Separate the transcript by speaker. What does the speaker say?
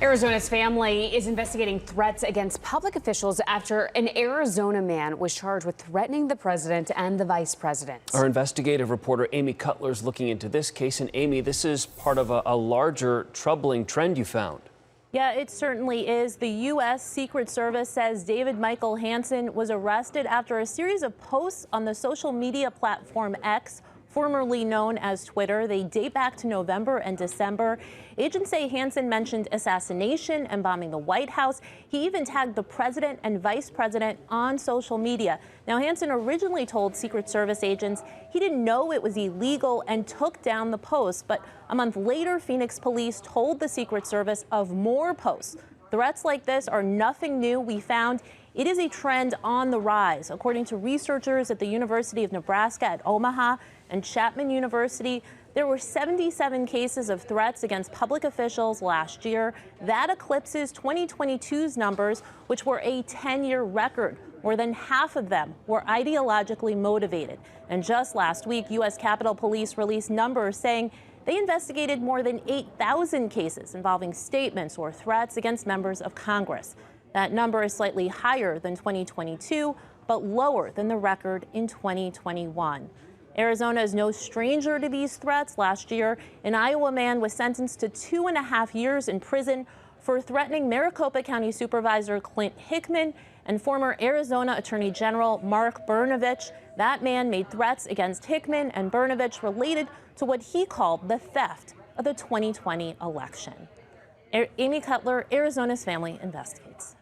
Speaker 1: Arizona's family is investigating threats against public officials after an Arizona man was charged with threatening the president and the vice president.
Speaker 2: Our investigative reporter Amy Cutler is looking into this case. And Amy, this is part of a larger troubling trend you found.
Speaker 3: Yeah, it certainly is. The U.S. Secret Service says David Michael Hansen was arrested after a series of posts on the social media platform X, formerly known as Twitter. They date back to November and December. Agents say Hansen mentioned assassination and bombing the White House. He even tagged the president and vice president on social media. Now, Hansen originally told Secret Service agents he didn't know it was illegal and took down the posts. But a month later, Phoenix police told the Secret Service of more posts. Threats like this are nothing new. We found it is a trend on the rise. According to researchers at the University of Nebraska at Omaha and Chapman University, there were 77 cases of threats against public officials last year. That eclipses 2022's numbers, which were a 10-year record. More than half of them were ideologically motivated. And just last week, U.S. Capitol Police released numbers saying they investigated more than 8,000 cases involving statements or threats against members of Congress. That number is slightly higher than 2022, but lower than the record in 2021. Arizona is no stranger to these threats. Last year, an Iowa man was sentenced to 2.5 years in prison for threatening Maricopa County Supervisor Clint Hickman and former Arizona Attorney General Mark Brnovich. That man made threats against Hickman and Brnovich related to what he called the theft of the 2020 election. Amy Cutler, Arizona's Family Investigates.